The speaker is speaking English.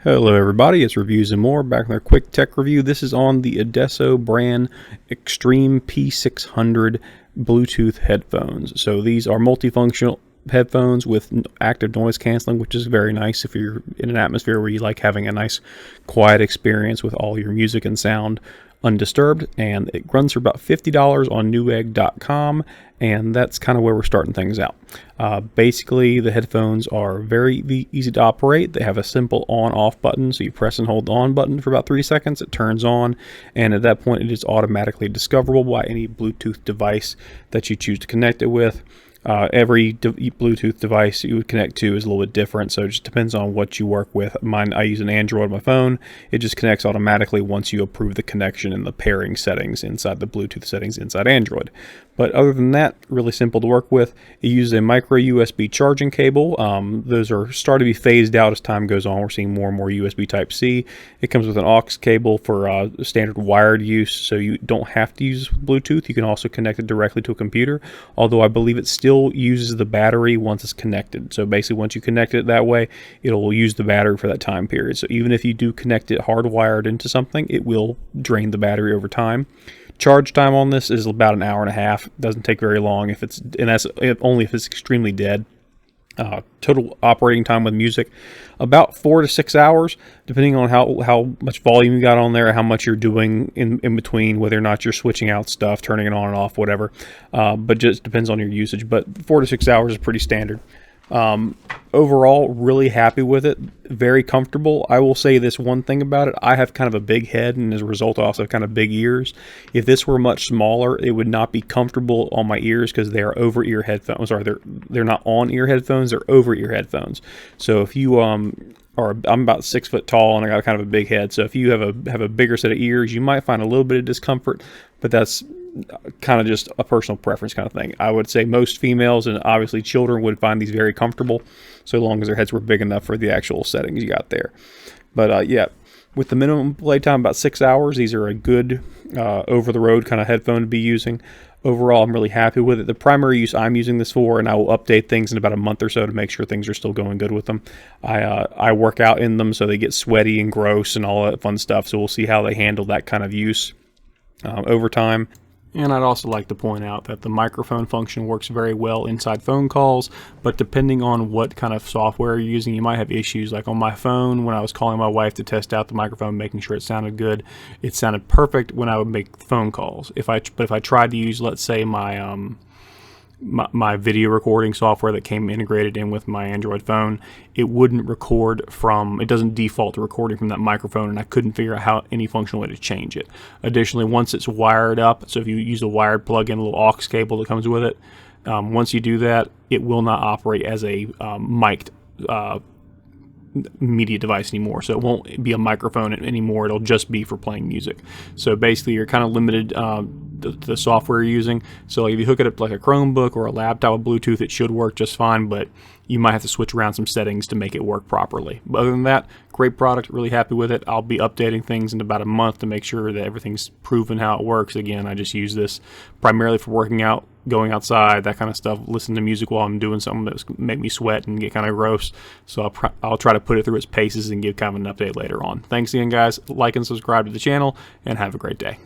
Hello everybody, it's Reviews and More, back with our quick tech review. This is on the Adesso brand Xtream P600 Bluetooth headphones. So these are multifunctional headphones with active noise canceling, which is very nice if you're in an atmosphere where you like having a nice quiet experience with all your music and sound undisturbed. And it runs for about $50 on Newegg.com, and that's kind of where we're starting things out. Basically, the headphones are very easy to operate. They have a simple on-off button, so you press and hold the on button for about 3 seconds, it turns on, and at that point it is automatically discoverable by any Bluetooth device that you choose to connect it with. Every Bluetooth device you would connect to is a little bit different, so it just depends on what you work with. Mine, I use an Android on my phone. It just connects automatically once you approve the connection and the pairing settings inside the Bluetooth settings inside Android. But other than that, really simple to work with. It uses a micro USB charging cable. Those are starting to be phased out as time goes on. We're seeing more and more USB Type-C. It comes with an aux cable for standard wired use, so you don't have to use Bluetooth. You can also connect it directly to a computer, although I believe it still uses the battery once it's connected. So basically, once you connect it that way, it'll use the battery for that time period. So even if you do connect it hardwired into something, it will drain the battery over time. Charge time on this is about an hour and a half. Doesn't take very long if it's, and that's only if it's extremely dead. Total operating time with music, about 4 to 6 hours, depending on how much volume you got on there, how much you're doing in between, whether or not you're switching out stuff, turning it on and off, whatever. But just depends on your usage. But 4 to 6 hours is pretty standard. Overall, really happy with it. Very comfortable. I will say this one thing about it. I have kind of a big head, and as a result, I also have kind of big ears. If this were much smaller, it would not be comfortable on my ears because they are over-ear headphones. Sorry, they're not on-ear headphones. They're over-ear headphones. So if you I'm about 6 foot tall and I got kind of a big head. So if you have a bigger set of ears, you might find a little bit of discomfort, but that's kind of just a personal preference kind of thing. I would say most females and obviously children would find these very comfortable, so long as their heads were big enough for the actual settings you got there. But yeah, with the minimum playtime about 6 hours, these are a good over-the-road kind of headphone to be using. Overall, I'm really happy with it. The primary use I'm using this for, and I will update things in about a month or so to make sure things are still going good with them. I work out in them, so they get sweaty and gross and all that fun stuff, so we'll see how they handle that kind of use over time. And I'd also like to point out that the microphone function works very well inside phone calls, but depending on what kind of software you're using, you might have issues. Like on my phone, when I was calling my wife to test out the microphone, making sure it sounded good, it sounded perfect when I would make phone calls. But if I tried to use, let's say, my video recording software that came integrated in with my Android phone, it wouldn't record from, it doesn't default to recording from that microphone, and I couldn't figure out how any functional way to change it. Additionally, once it's wired up, so if you use a wired plug-in, a little aux cable that comes with it, once you do that, it will not operate as a mic'd media device anymore, so it won't be a microphone anymore. It'll just be for playing music. So basically, you're kind of limited the software you're using. So if you hook it up like a Chromebook or a laptop with Bluetooth, it should work just fine, but you might have to switch around some settings to make it work properly. But other than that, great product, really happy with it. I'll be updating things in about a month to make sure that everything's proven how it works. Again, I just use this primarily for working out, going outside, that kind of stuff, listen to music while I'm doing something that's make me sweat and get kind of gross. So I'll try to put it through its paces and give kind of an update later on. Thanks again, guys. Like and subscribe to the channel, and have a great day.